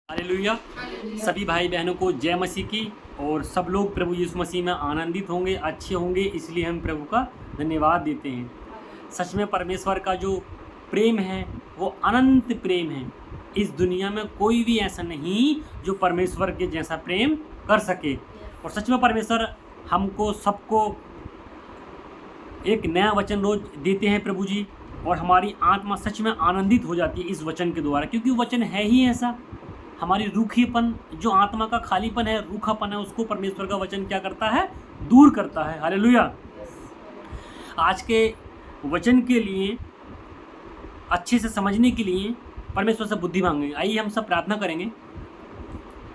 Hallelujah. सभी भाई बहनों को जय मसीह की। और सब लोग प्रभु यीशु मसीह में आनंदित होंगे, अच्छे होंगे, इसलिए हम प्रभु का धन्यवाद देते हैं। सच में परमेश्वर का जो प्रेम है वो अनंत प्रेम है। इस दुनिया में कोई भी ऐसा नहीं जो परमेश्वर के जैसा प्रेम कर सके। और सच में परमेश्वर हमको सबको एक नया वचन रोज देते हैं प्रभु जी, और हमारी आत्मा सच में आनंदित हो जाती है इस वचन के द्वारा, क्योंकि वचन है ही ऐसा। हमारी रूखीपन, जो आत्मा का खालीपन है, रूखापन है, उसको परमेश्वर का वचन क्या करता है? दूर करता है। हालेलुया। आज के वचन के लिए अच्छे से समझने के लिए परमेश्वर से बुद्धि मांगेंगे। आइए हम सब प्रार्थना करेंगे।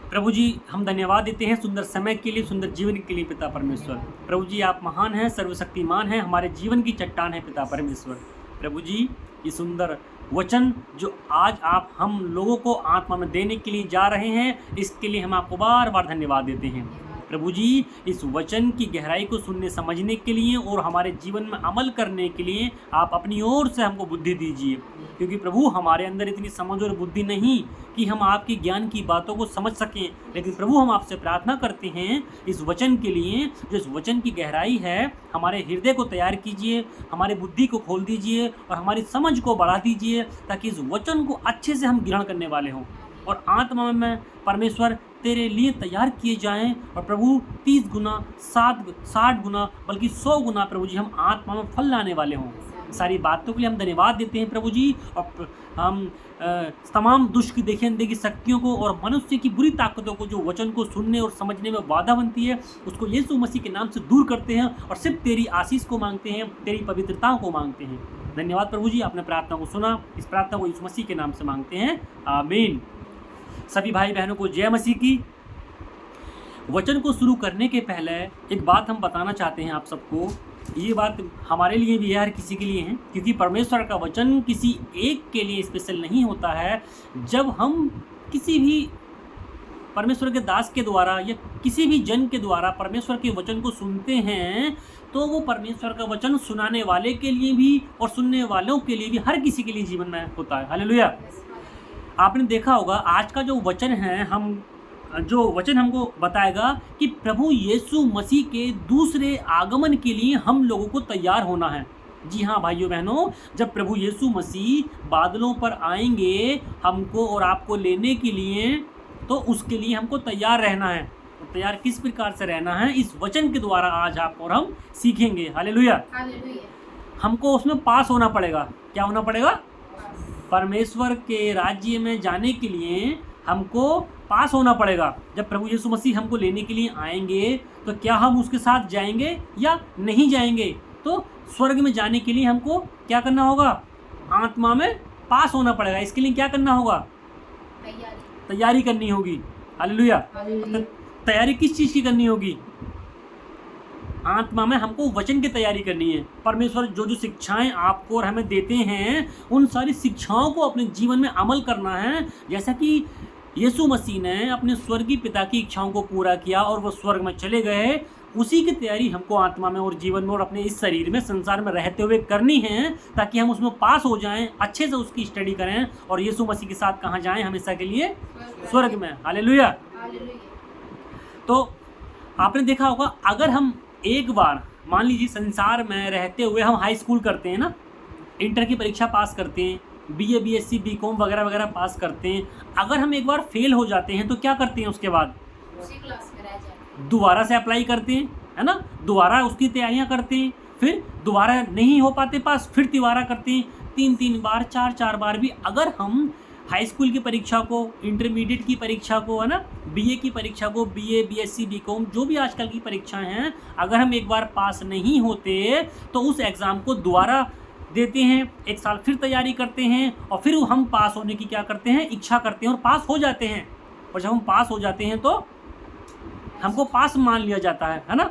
प्रभु जी, हम धन्यवाद देते हैं सुंदर समय के लिए, सुंदर जीवन के लिए पिता परमेश्वर। प्रभु जी, आप महान हैं, सर्वशक्तिमान हैं, हमारे जीवन की चट्टान है पिता परमेश्वर। प्रभु जी, ये सुंदर वचन जो आज आप हम लोगों को आत्मा में देने के लिए जा रहे हैं, इसके लिए हम आपको बार बार धन्यवाद देते हैं। प्रभु जी, इस वचन की गहराई को सुनने समझने के लिए और हमारे जीवन में अमल करने के लिए आप अपनी ओर से हमको बुद्धि दीजिए, क्योंकि प्रभु हमारे अंदर इतनी समझ और बुद्धि नहीं कि हम आपकी ज्ञान की बातों को समझ सकें। लेकिन प्रभु, हम आपसे प्रार्थना करते हैं इस वचन के लिए, जो इस वचन की गहराई है, हमारे हृदय को तैयार कीजिए, हमारे बुद्धि को खोल दीजिए और हमारी समझ को बढ़ा दीजिए, ताकि इस वचन को अच्छे से हम ग्रहण करने वाले हों और आत्मा में परमेश्वर तेरे लिए तैयार किए जाएं। और प्रभु 30 गुना, 60 गुना, बल्कि 100 गुना प्रभु जी हम आत्मा में फल लाने वाले हों। सारी बातों के लिए हम धन्यवाद देते हैं प्रभु जी। और हम तमाम दुष्ट की देखी शक्तियों को और मनुष्य की बुरी ताकतों को, जो वचन को सुनने और समझने में बाधा बनती है, उसको यीशु मसीह के नाम से दूर करते हैं और सिर्फ तेरी आशीष को मांगते हैं, तेरी पवित्रताओं को मांगते हैं। धन्यवाद प्रभु जी, आपने प्रार्थना को सुना। इस प्रार्थना को यीशु मसीह के नाम से मांगते हैं, आमीन। सभी भाई बहनों को जय मसीह की। वचन को शुरू करने के पहले एक बात हम बताना चाहते हैं आप सबको। ये बात हमारे लिए भी है, हर किसी के लिए है, क्योंकि परमेश्वर का वचन किसी एक के लिए स्पेशल नहीं होता है। जब हम किसी भी परमेश्वर के दास के द्वारा या किसी भी जन के द्वारा परमेश्वर के वचन को सुनते हैं, तो वो परमेश्वर का वचन सुनाने वाले के लिए भी और सुनने वालों के लिए भी, हर किसी के लिए जीवन में होता है। हालेलुया। आपने देखा होगा आज का जो वचन है, जो वचन हमको बताएगा कि प्रभु यीशु मसीह के दूसरे आगमन के लिए हम लोगों को तैयार होना है। जी हाँ भाइयों बहनों, जब प्रभु यीशु मसीह बादलों पर आएंगे हमको और आपको लेने के लिए, तो उसके लिए हमको तैयार रहना है। और तैयार किस प्रकार से रहना है, इस वचन के द्वारा आज आप और हम सीखेंगे। हालेलुया। हमको उसमें पास होना पड़ेगा। क्या होना पड़ेगा? परमेश्वर के राज्य में जाने के लिए हमको पास होना पड़ेगा। जब प्रभु यीशु मसीह हमको लेने के लिए आएंगे, तो क्या हम उसके साथ जाएंगे या नहीं जाएंगे? तो स्वर्ग में जाने के लिए हमको क्या करना होगा? आत्मा में पास होना पड़ेगा। इसके लिए क्या करना होगा? तैयारी करनी होगी। हालेलुया। तैयारी किस चीज़ की करनी होगी? आत्मा में हमको वचन की तैयारी करनी है। परमेश्वर जो जो शिक्षाएं आपको और हमें देते हैं, उन सारी शिक्षाओं को अपने जीवन में अमल करना है। जैसा कि यीशु मसीह ने अपने स्वर्गीय पिता की इच्छाओं को पूरा किया और वो स्वर्ग में चले गए, उसी की तैयारी हमको आत्मा में और जीवन में और अपने इस शरीर में, संसार में रहते हुए करनी है, ताकि हम उसमें पास हो जाएं, अच्छे से उसकी स्टडी करें और यीशु मसीह के साथ कहाँ जाएं? हमेशा के लिए स्वर्ग में। हालेलुया। तो आपने देखा होगा, अगर हम एक बार मान लीजिए संसार में रहते हुए हम हाई स्कूल करते हैं ना, इंटर की परीक्षा पास करते हैं, बीए, बीएससी, बीकॉम वगैरह वगैरह पास करते हैं, अगर हम एक बार फेल हो जाते हैं तो क्या करते हैं? उसके बाद उसी क्लास में रह जाते हैं, दोबारा से अप्लाई करते हैं, है ना, दोबारा उसकी तैयारियां करते हैं, फिर दोबारा नहीं हो पाते पास, फिर दोबारा करते हैं, 3 बार, 4 बार भी। अगर हम हाई स्कूल की परीक्षा को, इंटरमीडिएट की परीक्षा को, है ना, बीए की परीक्षा को, बीए, बीएससी, बीकॉम, जो भी आजकल की परीक्षाएं हैं, अगर हम एक बार पास नहीं होते तो उस एग्ज़ाम को दोबारा देते हैं, एक साल फिर तैयारी करते हैं और फिर हम पास होने की क्या करते हैं? इच्छा करते हैं और पास हो जाते हैं। और जब हम पास हो जाते हैं तो हमको पास मान लिया जाता है ना।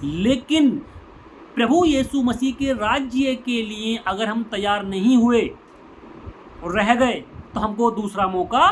लेकिन प्रभु यीशु मसीह के राज्य के लिए अगर हम तैयार नहीं हुए और रह गए, तो हमको दूसरा मौका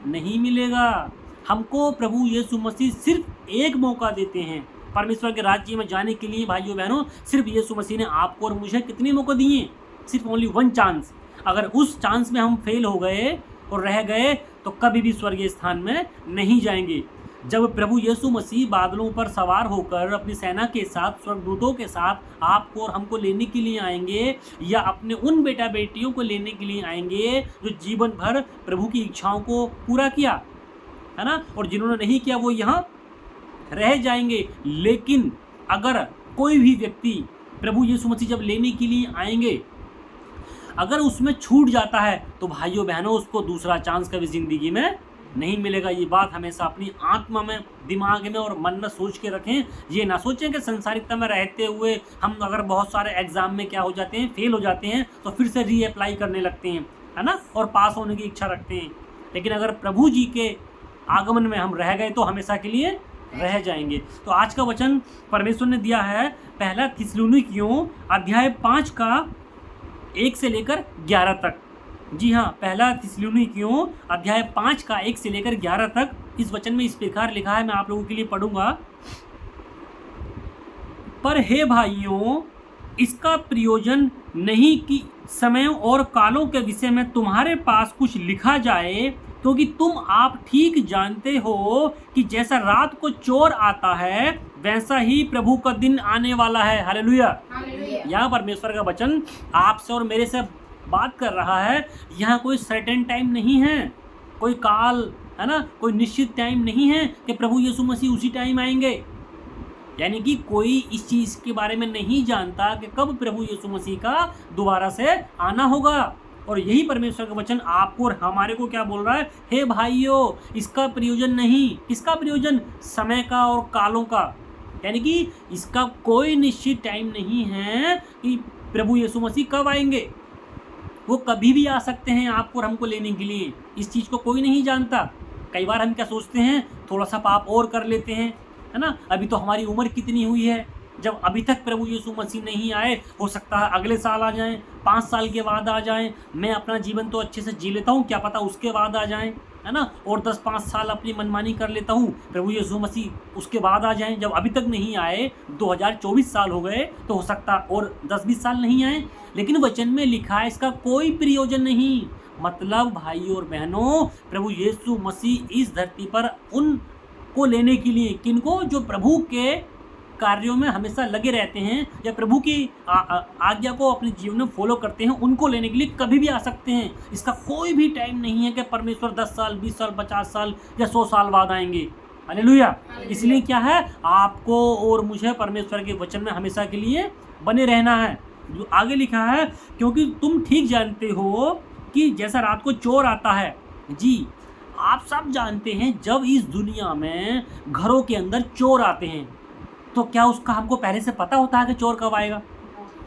नहीं मिलेगा। हमको प्रभु यीशु मसीह सिर्फ एक मौका देते हैं परमेश्वर के राज्य में जाने के लिए। भाइयों बहनों, सिर्फ यीशु मसीह ने आपको और मुझे कितने मौके दिए? सिर्फ ओनली 1 चांस। अगर उस चांस में हम फेल हो गए और रह गए, तो कभी भी स्वर्गीय स्थान में नहीं जाएंगे। जब प्रभु यीशु मसीह बादलों पर सवार होकर अपनी सेना के साथ, स्वर्गदूतों के साथ आपको और हमको लेने के लिए आएंगे, या अपने उन बेटा बेटियों को लेने के लिए आएंगे जो जीवन भर प्रभु की इच्छाओं को पूरा किया है ना, और जिन्होंने नहीं किया वो यहाँ रह जाएंगे। लेकिन अगर कोई भी व्यक्ति प्रभु यीशु मसीह जब लेने के लिए आएंगे, अगर उसमें छूट जाता है तो भाइयों बहनों उसको दूसरा चांस कभी ज़िंदगी में नहीं मिलेगा। ये बात हमेशा अपनी आत्मा में, दिमाग में और मन में सोच के रखें। ये ना सोचें कि संसारिकता में रहते हुए हम अगर बहुत सारे एग्ज़ाम में क्या हो जाते हैं, फेल हो जाते हैं, तो फिर से रीअप्लाई करने लगते हैं, है ना, और पास होने की इच्छा रखते हैं। लेकिन अगर प्रभु जी के आगमन में हम रह गए तो हमेशा के लिए रह जाएंगे। तो आज का वचन परमेश्वर ने दिया है पहला थिस्सलुनीकियों अध्याय 5 का 1 से लेकर 11 तक। जी हाँ, पहला थिस्सलुनीकियों अध्याय 5 का 1 से लेकर 11 तक। इस वचन में इस प्रकार लिखा है, मैं आप लोगों के लिए पढ़ूंगा। पर हे भाइयों, इसका प्रयोजन नहीं कि समयों और कालों के विषय में तुम्हारे पास कुछ लिखा जाए, क्योंकि तुम आप ठीक जानते हो कि जैसा रात को चोर आता है वैसा ही प्रभु का दिन आने वाला है। हालेलुया। यहाँ परमेश्वर का वचन आपसे और मेरे से बात कर रहा है। यहाँ कोई सर्टेन टाइम नहीं है, कोई काल, है ना, कोई निश्चित टाइम नहीं है कि प्रभु यीशु मसीह उसी टाइम आएंगे। यानी कि कोई इस चीज़ के बारे में नहीं जानता कि कब प्रभु यीशु मसीह का दोबारा से आना होगा। और यही परमेश्वर का वचन आपको और हमारे को क्या बोल रहा है, हे भाइयों, इसका प्रयोजन नहीं, इसका प्रयोजन समय का और कालों का, यानी कि इसका कोई निश्चित टाइम नहीं है कि प्रभु यीशु मसीह कब आएंगे। वो कभी भी आ सकते हैं आपको और हमको लेने के लिए। इस चीज़ को कोई नहीं जानता। कई बार हम क्या सोचते हैं, थोड़ा सा पाप और कर लेते हैं, है ना, अभी तो हमारी उम्र कितनी हुई है, जब अभी तक प्रभु यीशु मसीह नहीं आए, हो सकता है अगले साल आ जाएं, 5 साल के बाद आ जाएं, मैं अपना जीवन तो अच्छे से जी लेता हूँ, क्या पता उसके बाद आ जाएं, है ना, और 10-5 साल अपनी मनमानी कर लेता हूँ, प्रभु यीशु मसीह उसके बाद आ जाएं। जब अभी तक नहीं आए, 2024 साल हो गए, तो हो सकता और 10-20 साल नहीं आए। लेकिन वचन में लिखा है इसका कोई प्रयोजन नहीं। मतलब भाइयों और बहनों, प्रभु यीशु मसीह इस धरती पर उन को लेने के लिए, किनको, जो प्रभु के कार्यों में हमेशा लगे रहते हैं या प्रभु की आज्ञा को अपने जीवन में फॉलो करते हैं, उनको लेने के लिए कभी भी आ सकते हैं। इसका कोई भी टाइम नहीं है कि परमेश्वर 10 साल, 20 साल, 50 साल या 100 साल बाद आएंगे। हालेलुया। इसलिए क्या है, आपको और मुझे परमेश्वर के वचन में हमेशा के लिए बने रहना है। जो आगे लिखा है, क्योंकि तुम ठीक जानते हो कि जैसा रात को चोर आता है। जी, आप सब जानते हैं जब इस दुनिया में घरों के अंदर चोर आते हैं तो क्या उसका हमको पहले से पता होता है कि चोर कब आएगा?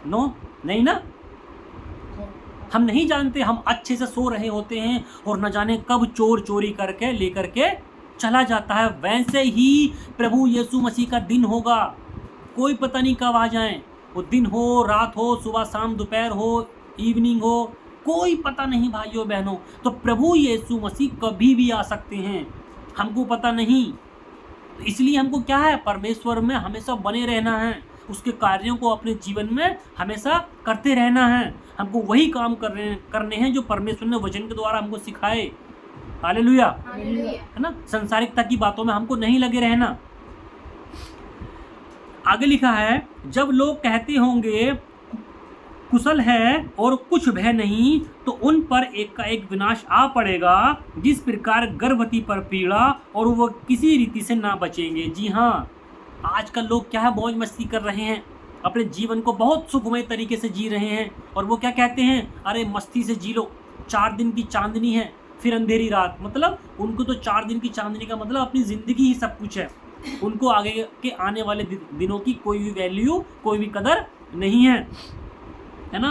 नो, नहीं ना, हम नहीं जानते। हम अच्छे से सो रहे होते हैं और न जाने कब चोर चोरी करके लेकर के चला जाता है। वैसे ही प्रभु यीशु मसीह का दिन होगा, कोई पता नहीं कब आ जाए। वो दिन हो, रात हो, सुबह शाम, दोपहर हो, इवनिंग हो, कोई पता नहीं भाइयों बहनों। तो प्रभु यीशु मसीह कभी भी आ सकते हैं, हमको पता नहीं। इसलिए हमको क्या है, परमेश्वर में हमेशा बने रहना है, उसके कार्यों को अपने जीवन में हमेशा करते रहना है। हमको वही काम करने हैं जो परमेश्वर ने वचन के द्वारा हमको सिखाए। हालेलुया, है ना। संसारिकता की बातों में हमको नहीं लगे रहना। आगे लिखा है, जब लोग कहते होंगे कुशल है और कुछ भय नहीं, तो उन पर एक का एक विनाश आ पड़ेगा, जिस प्रकार गर्भवती पर पीड़ा, और वो किसी रीति से ना बचेंगे। जी हाँ, आजकल लोग क्या है, मौज मस्ती कर रहे हैं, अपने जीवन को बहुत सुखमय तरीके से जी रहे हैं। और वो क्या कहते हैं, अरे मस्ती से जी लो, 4 दिन की चांदनी है फिर अंधेरी रात। मतलब उनको तो 4 दिन की चांदनी का मतलब अपनी ज़िंदगी ही सब कुछ है। उनको आगे के आने वाले दिनों की कोई भी वैल्यू, कोई भी कदर नहीं है ना।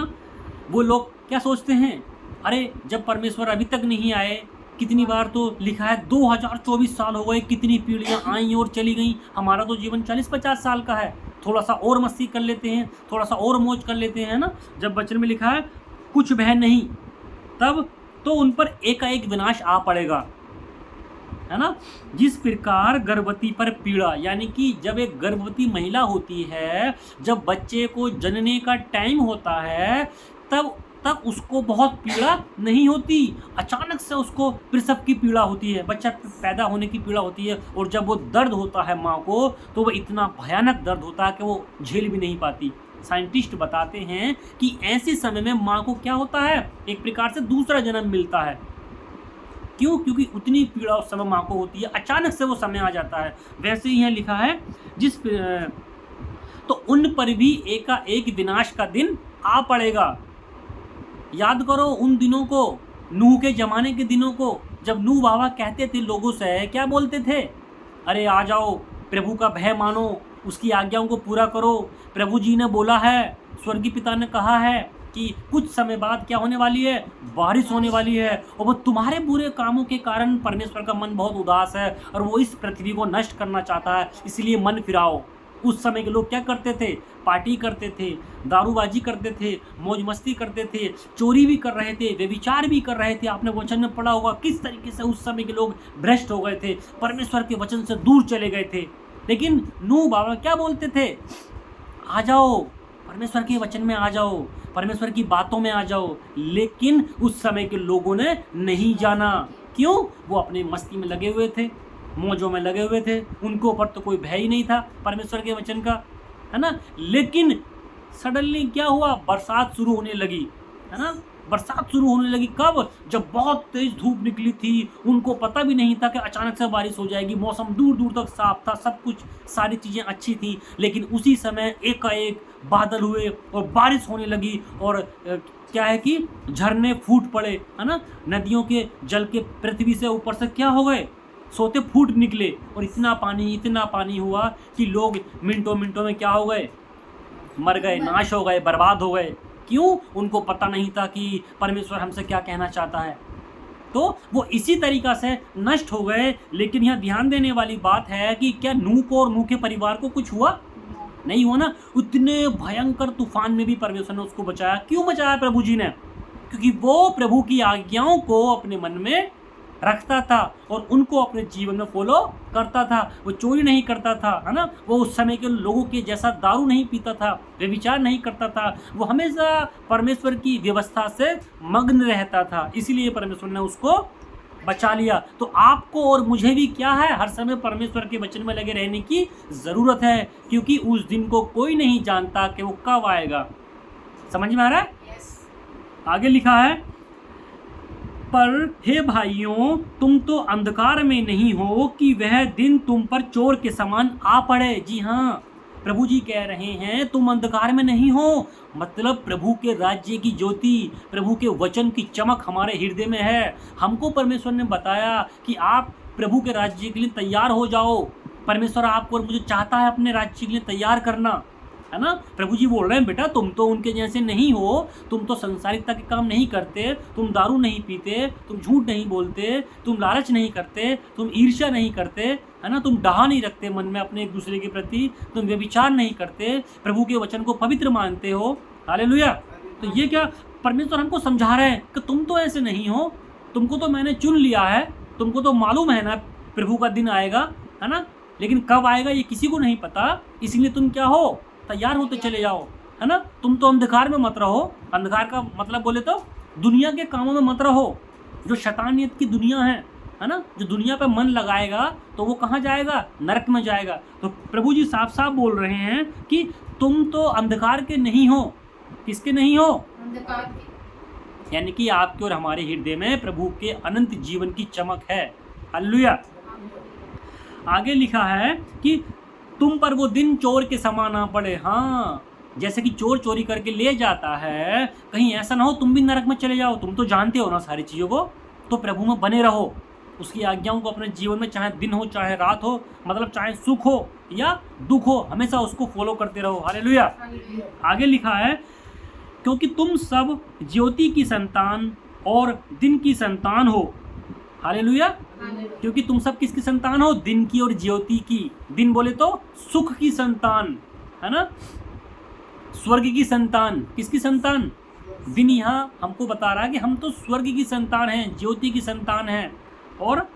वो लोग क्या सोचते हैं, अरे जब परमेश्वर अभी तक नहीं आए, कितनी बार तो लिखा है 2024 साल हो गए, कितनी पीढ़ियाँ आई और चली गई, हमारा तो जीवन 40-50 साल का है, थोड़ा सा और मस्ती कर लेते हैं, थोड़ा सा और मौज कर लेते हैं ना। जब वचन में लिखा है कुछ भय नहीं, तब तो उन पर एकाएक विनाश आ पड़ेगा, है ना। जिस प्रकार गर्भवती पर पीड़ा, यानी कि जब एक गर्भवती महिला होती है, जब बच्चे को जनने का टाइम होता है, तब तक उसको बहुत पीड़ा नहीं होती। अचानक से उसको प्रसव की पीड़ा होती है, बच्चा पैदा होने की पीड़ा होती है, और जब वो दर्द होता है माँ को, तो वो इतना भयानक दर्द होता है कि वो झेल भी नहीं पाती। साइंटिस्ट बताते हैं कि ऐसे समय में माँ को क्या होता है, एक प्रकार से दूसरा जन्म मिलता है। क्यों? क्योंकि उतनी पीड़ा उस समय माँ को होती है, अचानक से वो समय आ जाता है। वैसे ही यहाँ लिखा है तो उन पर भी एक विनाश का दिन आ पड़ेगा। याद करो उन दिनों को, नूह के ज़माने के दिनों को, जब नूह बाबा कहते थे लोगों से, क्या बोलते थे? अरे आ जाओ, प्रभु का भय मानो, उसकी आज्ञाओं को पूरा करो। प्रभु जी ने बोला है, स्वर्गीय पिता ने कहा है कि कुछ समय बाद क्या होने वाली है, बारिश होने वाली है, और वो तुम्हारे बुरे कामों के कारण परमेश्वर का मन बहुत उदास है और वो इस पृथ्वी को नष्ट करना चाहता है, इसलिए मन फिराओ। उस समय के लोग क्या करते थे? पार्टी करते थे, दारूबाजी करते थे, मौज मस्ती करते थे, चोरी भी कर रहे थे, व्यभिचार भी कर रहे थे। आपने वचन में पढ़ा होगा किस तरीके से उस समय के लोग भ्रष्ट हो गए थे, परमेश्वर के वचन से दूर चले गए थे। लेकिन नूह बाबा क्या बोलते थे? आ जाओ, परमेश्वर के वचन में आ जाओ, परमेश्वर की बातों में आ जाओ। लेकिन उस समय के लोगों ने नहीं जाना। क्यों? वो अपने मस्ती में लगे हुए थे, मौजों में लगे हुए थे, उनको ऊपर तो कोई भय ही नहीं था परमेश्वर के वचन का, है ना। लेकिन सडनली क्या हुआ? बरसात शुरू होने लगी, है ना। बरसात शुरू होने लगी कब? जब बहुत तेज धूप निकली थी, उनको पता भी नहीं था कि अचानक से बारिश हो जाएगी। मौसम दूर दूर तक साफ था, सब कुछ, सारी चीज़ें अच्छी थी। लेकिन उसी समय एकाएक बादल हुए और बारिश होने लगी, और क्या है कि झरने फूट पड़े, है ना। नदियों के जल के पृथ्वी से ऊपर से क्या हो गए? सोते फूट निकले, और इतना पानी हुआ कि लोग मिनटों मिनटों में क्या हो गए? मर गए, नाश हो गए, बर्बाद हो गए। क्यों? उनको पता नहीं था कि परमेश्वर हमसे क्या कहना चाहता है, तो वो इसी तरीक़ा से नष्ट हो गए। लेकिन यहाँ ध्यान देने वाली बात है कि क्या नूह को और नूह के परिवार को कुछ हुआ? नहीं हुआ ना। उतने भयंकर तूफान में भी परमेश्वर ने उसको बचाया। क्यों बचाया प्रभु जी ने? क्योंकि वो प्रभु की आज्ञाओं को अपने मन में रखता था और उनको अपने जीवन में फॉलो करता था। वो चोरी नहीं करता था, है ना। वो उस समय के लोगों के जैसा दारू नहीं पीता था, व्यभिचार नहीं करता था। वो हमेशा परमेश्वर की व्यवस्था से मग्न रहता था, इसलिए परमेश्वर ने उसको बचा लिया। तो आपको और मुझे भी क्या है? हर समय परमेश्वर के वचन में लगे रहने की ज़रूरत है, क्योंकि उस दिन को कोई नहीं जानता कि वो कब आएगा। समझ में आ रहा है? आगे लिखा है, पर हे भाइयों, तुम तो अंधकार में नहीं हो कि वह दिन तुम पर चोर के समान आ पड़े। जी हाँ, प्रभु जी कह रहे हैं तुम अंधकार में नहीं हो, मतलब प्रभु के राज्य की ज्योति, प्रभु के वचन की चमक हमारे हृदय में है। हमको परमेश्वर ने बताया कि आप प्रभु के राज्य के लिए तैयार हो जाओ। परमेश्वर आपको और मुझे चाहता है अपने राज्य के लिए तैयार करना, है ना। प्रभु जी बोल रहे हैं बेटा तुम तो उनके जैसे नहीं हो, तुम तो संसारिकता के काम नहीं करते, तुम दारू नहीं पीते, तुम झूठ नहीं बोलते, तुम लालच नहीं करते, तुम ईर्ष्या नहीं करते, है ना, तुम डहा नहीं रखते मन में अपने एक दूसरे के प्रति, तुम व्यभिचार नहीं करते, प्रभु के वचन को पवित्र मानते हो। हालेलुया। तो ये क्या परमेश्वर हमको समझा रहे हैं कि तुम तो ऐसे नहीं हो, तुमको तो मैंने चुन लिया है, तुमको तो मालूम है ना प्रभु का दिन आएगा, है ना। लेकिन कब आएगा ये किसी को नहीं पता, इसलिए तुम क्या हो? तैयार होते चले जाओ, है ना। तुम तो अंधकार में मत रहो। अंधकार का मतलब बोले तो दुनिया के कामों में मत रहो, जो शैतानियत की दुनिया है ना। जो दुनिया पे मन लगाएगा तो वो कहाँ जाएगा? नरक में जाएगा। तो प्रभु जी साफ साफ बोल रहे हैं कि तुम तो अंधकार के नहीं हो। किसके नहीं हो? अंधकार के। यानी कि आपके और हमारे हृदय में प्रभु के अनंत जीवन की चमक है। हालेलुया। आगे लिखा है कि तुम पर वो दिन चोर के समान आ पड़े। हाँ, जैसे कि चोर चोरी करके ले जाता है, कहीं ऐसा ना हो तुम भी नरक में चले जाओ। तुम तो जानते हो ना सारी चीज़ों को। तो प्रभु में बने रहो, उसकी आज्ञाओं को अपने जीवन में, चाहे दिन हो चाहे रात हो, मतलब चाहे सुख हो या दुख हो, हमेशा उसको फॉलो करते रहो। हालेलुया। आगे लिखा है, क्योंकि तुम सब ज्योति की संतान और दिन की संतान हो। हालेलुया। क्योंकि तुम सब किसकी संतान हो? दिन की और ज्योति की। दिन बोले तो सुख की संतान, है ना, स्वर्ग की संतान। किसकी संतान? दिन यहाँ हमको बता रहा है कि हम तो स्वर्ग की संतान हैं, ज्योति की संतान हैं, और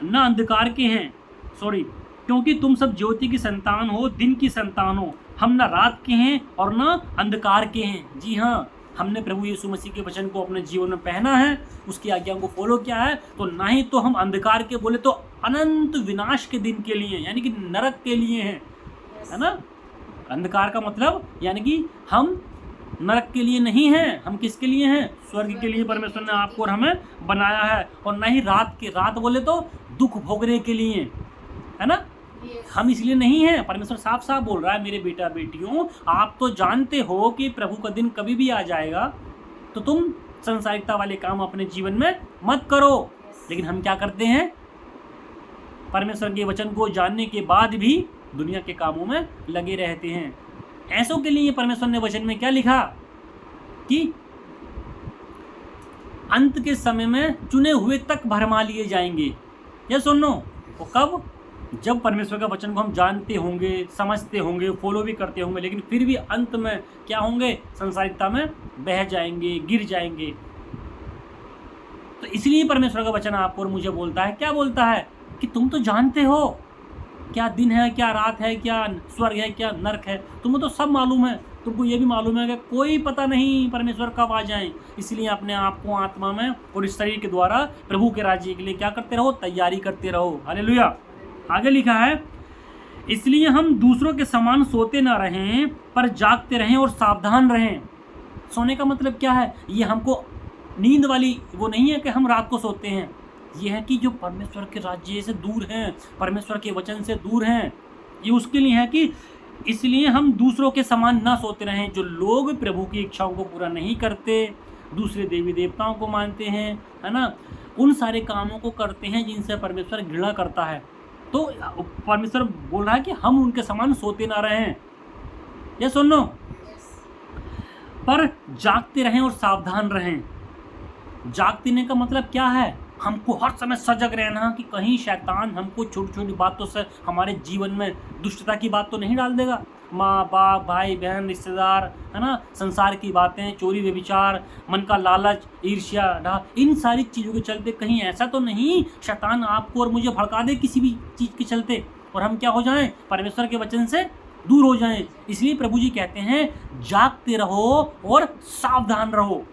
न अंधकार के हैं। सॉरी, क्योंकि तुम सब ज्योति की संतान हो, दिन की संतान हो। हम न रात के हैं और न अंधकार के हैं। जी हाँ, हमने प्रभु यीशु मसीह के वचन को अपने जीवन में पहना है, उसकी आज्ञाओं को फॉलो किया है, तो ना ही तो हम अंधकार के बोले तो अनंत विनाश के दिन के लिए, यानी कि नरक के लिए हैं, है ना। अंधकार का मतलब यानी कि हम नरक के लिए नहीं हैं, हम किसके लिए हैं? स्वर्ग के लिए परमेश्वर ने आपको और हमें बनाया है। और ना ही रात बोले तो दुख भोगने के लिए, है ना। हम इसलिए नहीं हैं। परमेश्वर साफ साफ बोल रहा है, मेरे बेटा बेटियों, आप तो जानते हो कि प्रभु का दिन कभी भी आ जाएगा, तो तुम संसारिकता वाले काम अपने जीवन में मत करो। लेकिन हम क्या करते हैं? परमेश्वर के वचन को जानने के बाद भी दुनिया के कामों में लगे रहते हैं। ऐसों के लिए परमेश्वर ने वचन में क्या लिखा कि अंत के समय में चुने हुए तक भरमा लिए जाएंगे। ये सुनो, वो कब? जब परमेश्वर का वचन को हम जानते होंगे, समझते होंगे, फॉलो भी करते होंगे, लेकिन फिर भी अंत में क्या होंगे? संसारिकता में बह जाएंगे, गिर जाएंगे। तो इसलिए परमेश्वर का वचन आपको और मुझे बोलता है, क्या बोलता है? कि तुम तो जानते हो क्या दिन है, क्या रात है, क्या स्वर्ग है, क्या नरक है, तुम्हें तो सब मालूम है। तुमको ये भी मालूम है कि कोई पता नहीं परमेश्वर कब आ जाए। इसलिए अपने आप को आत्मा में और इस शरीर के द्वारा प्रभु के राज्य के लिए क्या करते रहो? तैयारी करते रहो। हालेलुया। आगे लिखा है, इसलिए हम दूसरों के समान सोते ना रहें, पर जागते रहें और सावधान रहें। सोने का मतलब क्या है? ये हमको नींद वाली वो नहीं है कि हम रात को सोते हैं। ये है कि जो परमेश्वर के राज्य से दूर हैं, परमेश्वर के वचन से दूर हैं, ये उसके लिए है कि इसलिए हम दूसरों के समान ना सोते रहें। जो लोग प्रभु की इच्छाओं को पूरा नहीं करते, दूसरे देवी देवताओं को मानते हैं, है ना, उन सारे कामों को करते हैं जिनसे परमेश्वर घृणा करता है। तो परमेश्वर बोल रहा है कि हम उनके समान सोते ना रहें। ये सुनो, पर जागते रहें और सावधान रहें। जागते का मतलब क्या है? हमको हर समय सजग रहना कि कहीं शैतान हमको छोटी छोटी बातों से हमारे जीवन में दुष्टता की बात तो नहीं डाल देगा। माँ बाप, भाई बहन, रिश्तेदार, है ना, संसार की बातें, चोरी व्यभिचार, मन का लालच, ईर्ष्या, इन सारी चीज़ों के चलते कहीं ऐसा तो नहीं शैतान आपको और मुझे भड़का दे किसी भी चीज़ के चलते और हम क्या हो जाएं? परमेश्वर के वचन से दूर हो जाएं। इसलिए प्रभु जी कहते हैं, जागते रहो और सावधान रहो।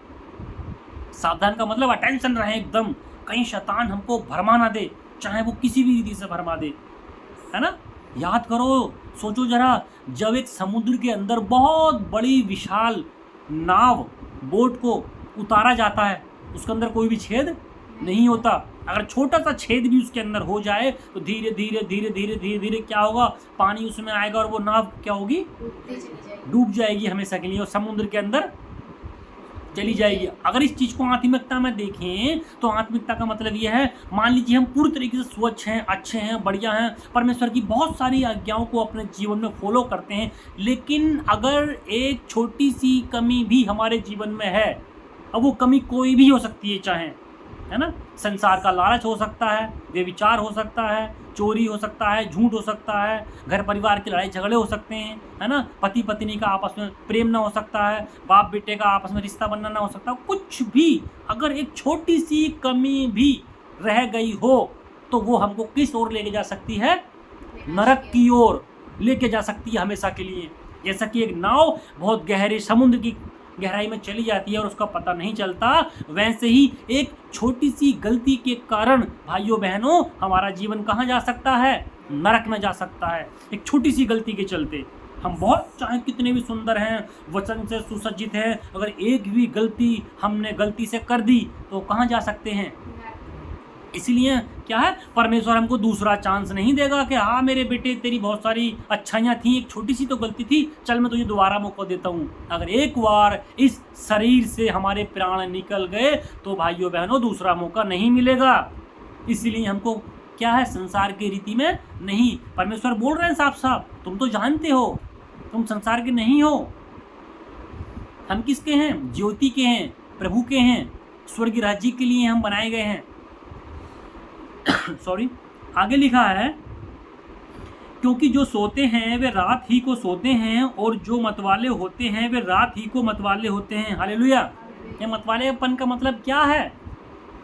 सावधान का मतलब अटेंशन रहे एकदम, कहीं शैतान हमको भरमा ना दे, चाहे वो किसी भी रीति से भरमा दे, है ना। याद करो, सोचो जरा, जब एक समुद्र के अंदर बहुत बड़ी विशाल नाव, बोट को उतारा जाता है, उसके अंदर कोई भी छेद नहीं होता। अगर छोटा सा छेद भी उसके अंदर हो जाए तो धीरे धीरे धीरे धीरे धीरे धीरे क्या होगा? पानी उसमें आएगा और वो नाव क्या होगी? डूब जाएगी हमेशा के लिए और समुद्र के अंदर चली जाएगी। अगर इस चीज़ को आत्मिकता में देखें तो आत्मिकता का मतलब यह है, मान लीजिए हम पूरी तरीके से स्वच्छ हैं, अच्छे हैं, बढ़िया हैं, परमेश्वर की बहुत सारी आज्ञाओं को अपने जीवन में फॉलो करते हैं, लेकिन अगर एक छोटी सी कमी भी हमारे जीवन में है, अब वो कमी कोई भी हो सकती है, चाहे, है ना, संसार का लालच हो सकता है, व्यभिचार हो सकता है, चोरी हो सकता है, झूठ हो सकता है, घर परिवार के लड़ाई झगड़े हो सकते हैं, है ना, पति पत्नी का आपस में प्रेम ना हो सकता है, बाप बेटे का आपस में रिश्ता बनना ना हो सकता, कुछ भी अगर एक छोटी सी कमी भी रह गई हो तो वो हमको किस ओर लेके जा सकती है? नरक की ओर लेके जा सकती है हमेशा के लिए। जैसा कि एक नाव बहुत गहरे समुद्र की गहराई में चली जाती है और उसका पता नहीं चलता, वैसे ही एक छोटी सी गलती के कारण भाइयों बहनों हमारा जीवन कहाँ जा सकता है? नरक में जा सकता है। एक छोटी सी गलती के चलते हम बहुत चाहे कितने भी सुंदर हैं, वचन से सुसज्जित हैं, अगर एक भी गलती हमने गलती से कर दी तो कहाँ जा सकते हैं? इसलिए क्या है, परमेश्वर हमको दूसरा चांस नहीं देगा कि हाँ मेरे बेटे तेरी बहुत सारी अच्छाइयाँ थी, एक छोटी सी तो गलती थी, चल मैं तुझे दोबारा मौका देता हूँ। अगर एक बार इस शरीर से हमारे प्राण निकल गए तो भाइयों बहनों दूसरा मौका नहीं मिलेगा। इसलिए हमको क्या है, संसार की रीति में नहीं, परमेश्वर बोल रहे हैं साफ साफ, तुम तो जानते हो तुम संसार के नहीं हो, हम किसके हैं? ज्योति के हैं, प्रभु के हैं, स्वर्ग राज्य के लिए हम बनाए गए हैं। सॉरी, आगे लिखा है, क्योंकि जो सोते हैं वे रात ही को सोते हैं और जो मतवाले होते हैं वे रात ही को मतवाले होते हैं। हालेलुया। ये मतवालेपन का मतलब क्या है?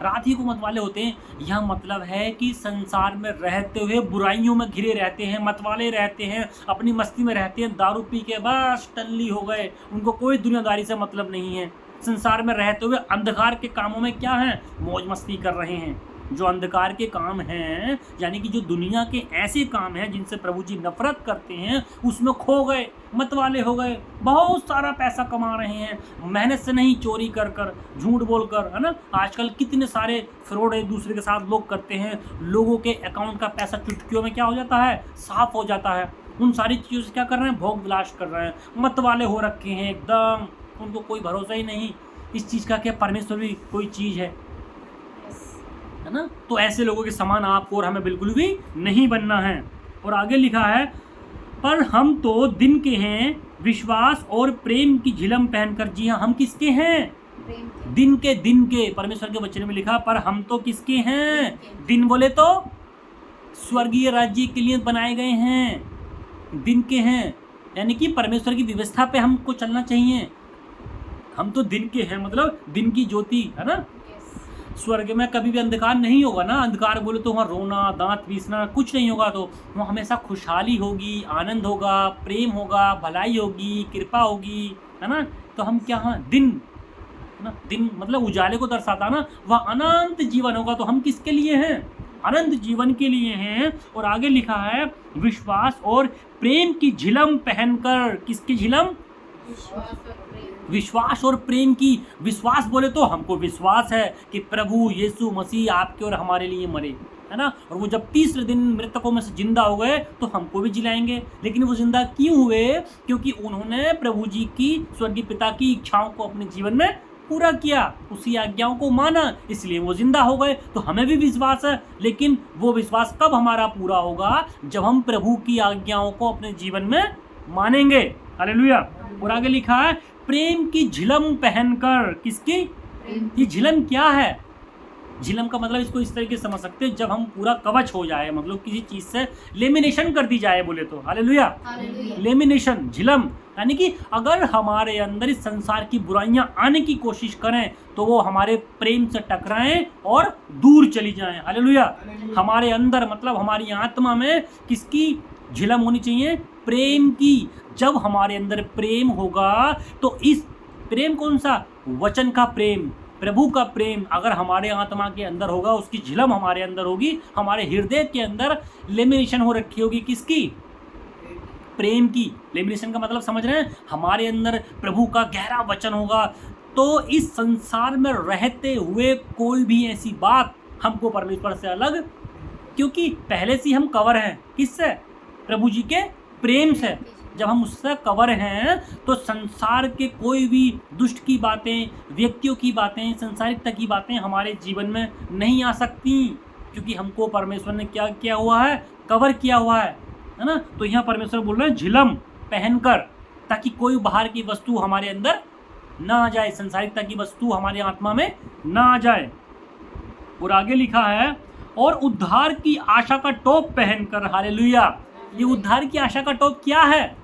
रात ही को मतवाले होते हैं, यह मतलब है कि संसार में रहते हुए बुराइयों में घिरे रहते हैं, मतवाले रहते हैं, अपनी मस्ती में रहते हैं, दारू पी के बस टल्ली हो गए, उनको कोई दुनियादारी से मतलब नहीं है, संसार में रहते हुए अंधकार के कामों में क्या हैं, मौज मस्ती कर रहे हैं। जो अंधकार के काम हैं, यानी कि जो दुनिया के ऐसे काम हैं जिनसे प्रभु जी नफरत करते हैं, उसमें खो गए, मतवाले हो गए, बहुत सारा पैसा कमा रहे हैं, मेहनत से नहीं, चोरी कर कर, झूठ बोल कर, है ना। आजकल कितने सारे फ्रॉड एक दूसरे के साथ लोग करते हैं, लोगों के अकाउंट का पैसा चुटकियों में क्या हो जाता है, साफ हो जाता है। उन सारी चीज़ों से क्या कर रहे हैं, भोग विलास कर रहे हैं, मतवाले हो रखे हैं एकदम, उनको कोई भरोसा ही नहीं इस चीज़ का कि परमेश्वर भी कोई चीज़ है ना। तो ऐसे लोगों के समान आपको और हमें बिल्कुल भी नहीं बनना है। और आगे लिखा है, पर हम तो दिन के हैं, विश्वास और प्रेम की झिलम पहनकर। जी हाँ, हम किसके हैं, दिन के। परमेश्वर के वचन में लिखा, पर हम तो किसके हैं, दिन बोले तो स्वर्गीय राज्य के लिए बनाए गए हैं, दिन के हैं, यानी कि परमेश्वर की व्यवस्था पे हमको चलना चाहिए। हम तो दिन के हैं, मतलब दिन की ज्योति, है ना। स्वर्ग में कभी भी अंधकार नहीं होगा ना। अंधकार बोले तो वहाँ रोना, दांत पीसना, कुछ नहीं होगा। तो वहाँ हमेशा खुशहाली होगी, आनंद होगा, प्रेम होगा, भलाई होगी, कृपा होगी, है ना। तो हम क्या, हाँ, दिन, है ना, दिन मतलब उजाले को दर्शाता ना। वह अनंत जीवन होगा। तो हम किसके लिए हैं, अनंत जीवन के लिए हैं। और आगे लिखा है, विश्वास और प्रेम की झिलम पहनकर। किसकी झिलम, विश्वास और प्रेम की। विश्वास बोले तो हमको विश्वास है कि प्रभु यीशु मसीह आपके और हमारे लिए मरे, है ना। और वो जब तीसरे दिन मृतकों में से जिंदा हो गए तो हमको भी जिलाएंगे। लेकिन वो जिंदा क्यों हुए, क्योंकि उन्होंने प्रभु जी की, स्वर्गीय पिता की इच्छाओं को अपने जीवन में पूरा किया, उसी आज्ञाओं को माना, इसलिए वो जिंदा हो गए। तो हमें भी विश्वास है, लेकिन वो विश्वास कब हमारा पूरा होगा, जब हम प्रभु की आज्ञाओं को अपने जीवन में मानेंगे। हालेलुया। और आगे लिखा है, प्रेम की झिलम पहनकर। किसकी, ये झिलम क्या है, झिलम का मतलब इसको इस तरीके से समझ सकते हैं, जब हम पूरा कवच हो जाए, मतलब किसी चीज से लेमिनेशन कर दी जाए बोले तो। हालेलुया। लेमिनेशन, झिलम, यानी कि अगर हमारे अंदर इस संसार की बुराइयां आने की कोशिश करें तो वो हमारे प्रेम से टकराएं और दूर चली जाएं। हालेलुया। हमारे अंदर मतलब हमारी आत्मा में किसकी झिलम होनी चाहिए, प्रेम की। जब हमारे अंदर प्रेम होगा तो इस प्रेम, कौन सा, वचन का प्रेम, प्रभु का प्रेम अगर हमारे आत्मा के अंदर होगा, उसकी झिलम हमारे अंदर होगी, हमारे हृदय के अंदर लेमिनेशन हो रखी होगी, किसकी, प्रेम की। लेमिनेशन का मतलब समझ रहे हैं, हमारे अंदर प्रभु का गहरा वचन होगा। तो इस संसार में रहते हुए कोई भी ऐसी बात हमको परमेश्वर से अलग, क्योंकि पहले से हम कवर हैं, किससे, प्रभु जी के प्रेम से। जब हम उससे कवर हैं तो संसार के कोई भी दुष्ट की बातें, व्यक्तियों की बातें, संसारिकता की बातें हमारे जीवन में नहीं आ सकती, क्योंकि हमको परमेश्वर ने क्या किया हुआ है, कवर किया हुआ है ना। तो यहाँ परमेश्वर बोल रहे हैं झिलम पहनकर, ताकि कोई बाहर की वस्तु हमारे अंदर ना आ जाए, संसारिकता की वस्तु हमारे आत्मा में ना आ जाए। और आगे लिखा है, और उद्धार की आशा का टोप पहनकर। हालेलुया। ये उद्धार की आशा का टोप क्या है,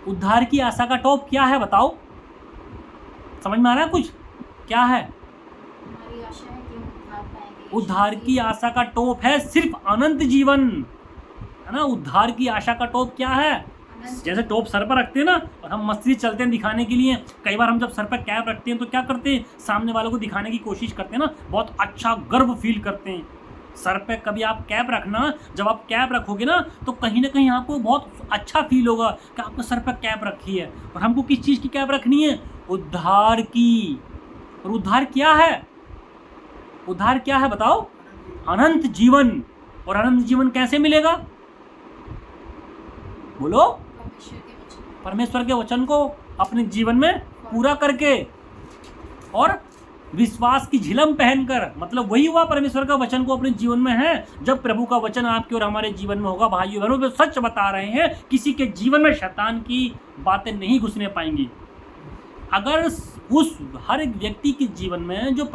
उद्धार की आशा का टोप क्या है, बताओ, समझ में आ रहा है कुछ, क्या है, उद्धार की आशा का टोप है सिर्फ अनंत जीवन, है ना। उद्धार की आशा का टोप क्या है, जैसे टोप सर पर रखते हैं ना, और हम मस्ती चलते हैं दिखाने के लिए। कई बार हम जब सर पर कैप रखते हैं तो क्या करते हैं, सामने वालों को दिखाने की कोशिश करते हैं ना, बहुत अच्छा गर्व फील करते हैं। सर पे कभी आप कैप रखना, जब आप कैप रखोगे ना तो कहीं ना कहीं आपको बहुत अच्छा फील होगा कि आपको सर पे कैप रखी है। और हमको किस चीज़ की कैप रखनी है, उद्धार की। और उद्धार क्या है, उद्धार क्या है बताओ, अनंत जीवन। और अनंत जीवन कैसे मिलेगा, बोलो, परमेश्वर के वचन को अपने जीवन में पूरा करके और विश्वास की झिलम पहनकर। मतलब वही हुआ, परमेश्वर का वचन को अपने जीवन में है। जब प्रभु का वचन आपके और हमारे जीवन में होगा, भाइयों बहनों, तो सच बता रहे हैं, किसी के जीवन में शैतान की बातें नहीं घुसने पाएंगी। अगर उस हर एक व्यक्ति के जीवन में जो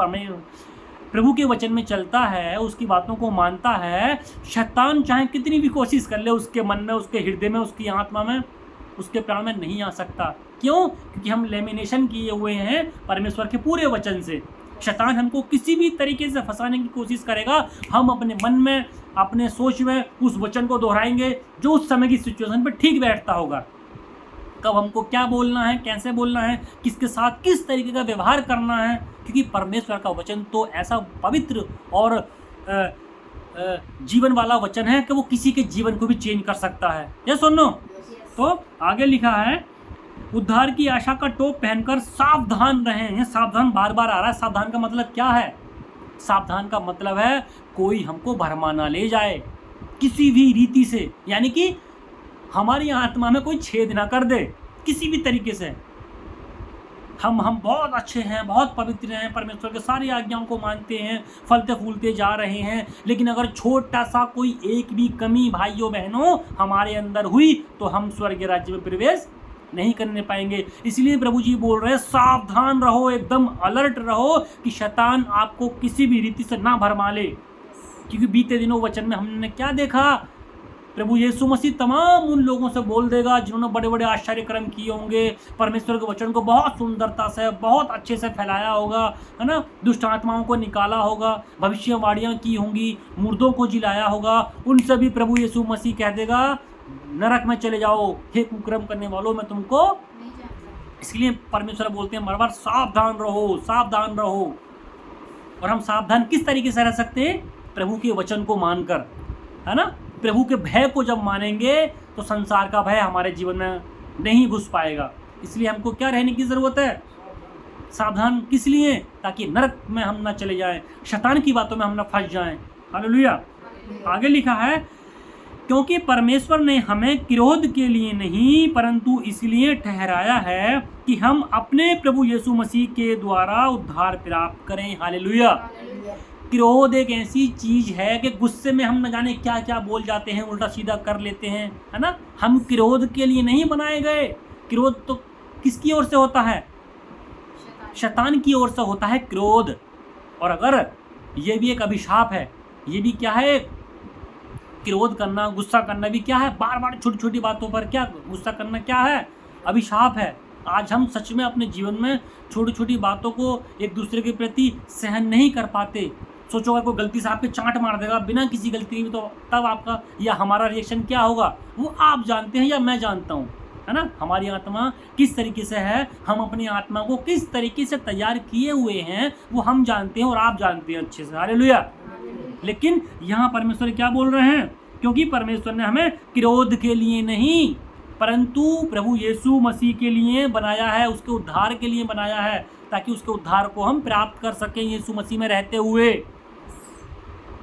प्रभु के वचन में चलता है, उसकी बातों को मानता है, शैतान चाहे कितनी भी कोशिश कर ले, उसके मन में, उसके हृदय में, उसकी आत्मा में, उसके प्राण में नहीं आ सकता। क्यों, क्योंकि हम लेमिनेशन किए हुए हैं परमेश्वर के पूरे वचन से। शैतान हमको किसी भी तरीके से फंसाने की कोशिश करेगा, हम अपने मन में, अपने सोच में उस वचन को दोहराएंगे जो उस समय की सिचुएशन पर ठीक बैठता होगा। कब हमको क्या बोलना है, कैसे बोलना है, किसके साथ किस तरीके का व्यवहार करना है, क्योंकि परमेश्वर का वचन तो ऐसा पवित्र और जीवन वाला वचन है कि वो किसी के जीवन को भी चेंज कर सकता है। ये सुनो, तो आगे लिखा है, उद्धार की आशा का टोप पहनकर सावधान रहें। ये सावधान बार बार आ रहा है। सावधान का मतलब क्या है? सावधान का मतलब है कोई हमको भरमा ना ले जाए किसी भी रीति से, यानी कि हमारी आत्मा में कोई छेद ना कर दे किसी भी तरीके से। हम बहुत अच्छे हैं, बहुत पवित्र हैं, परमेश्वर के सारी आज्ञाओं को मानते हैं, फलते फूलते जा रहे हैं, लेकिन अगर छोटा सा कोई एक भी कमी भाइयों बहनों हमारे अंदर हुई तो हम स्वर्ग राज्य में प्रवेश नहीं करने पाएंगे। इसलिए प्रभु जी बोल रहे हैं सावधान रहो, एकदम अलर्ट रहो कि शैतान आपको किसी भी रीति से ना भरमा ले। क्योंकि बीते दिनों वचन में हमने क्या देखा, प्रभु यीशु मसीह तमाम उन लोगों से बोल देगा जिन्होंने बड़े बड़े आश्चर्य कर्म किए होंगे, परमेश्वर के वचन को बहुत सुंदरता से बहुत अच्छे से फैलाया होगा, है ना, दुष्ट आत्माओं को निकाला होगा, भविष्यवाणियाँ की होंगी, मुर्दों को जिलाया होगा, उन सभी प्रभु यीशु मसीह कह देगा नरक में चले जाओ, हे कुकर्म करने वालों, मैं तुमको नहीं जानता। इसलिए परमेश्वर बोलते हैं बार बार सावधान रहो, सावधान रहो। और हम सावधान किस तरीके से रह सकते हैं? प्रभु के वचन को मानकर, है ना। प्रभु के भय को जब मानेंगे तो संसार का भय हमारे जीवन में नहीं घुस पाएगा। इसलिए हमको क्या रहने की ज़रूरत है? सावधान किस लिए? ताकि नरक में हम ना चले जाएं, शैतान की बातों में हम ना फंस जाएं। हालेलुया। आगे लिखा है, क्योंकि परमेश्वर ने हमें क्रोध के लिए नहीं परंतु इसलिए ठहराया है कि हम अपने प्रभु यीशु मसीह के द्वारा उद्धार प्राप्त करें। हालेलुया। क्रोध एक ऐसी चीज है कि गुस्से में हम न जाने क्या क्या बोल जाते हैं, उल्टा सीधा कर लेते हैं, है ना। हम क्रोध के लिए नहीं बनाए गए। क्रोध तो किसकी ओर से होता है? शैतान की ओर से होता है क्रोध। और अगर ये भी एक अभिशाप है, ये भी क्या है? क्रोध करना, गुस्सा करना भी क्या है? बार बार छोटी छोटी बातों पर क्या गुस्सा करना क्या है? अभिशाप है। आज हम सच में अपने जीवन में छोटी छोटी बातों को एक दूसरे के प्रति सहन नहीं कर पाते। सोचो अगर कोई गलती से आपके चांट मार देगा बिना किसी गलती के, तो तब आपका या हमारा रिएक्शन क्या होगा वो आप जानते हैं या मैं जानता हूँ, है ना। हमारी आत्मा किस तरीके से है, हम अपनी आत्मा को किस तरीके से तैयार किए हुए हैं वो हम जानते हैं और आप जानते हैं अच्छे से। हालेलुया। लेकिन यहाँ परमेश्वर क्या बोल रहे हैं? क्योंकि परमेश्वर ने हमें क्रोध के लिए नहीं परंतु प्रभु यीशु मसीह के लिए बनाया है, उसके उद्धार के लिए बनाया है, ताकि उसके उद्धार को हम प्राप्त कर सकें यीशु मसीह में रहते हुए,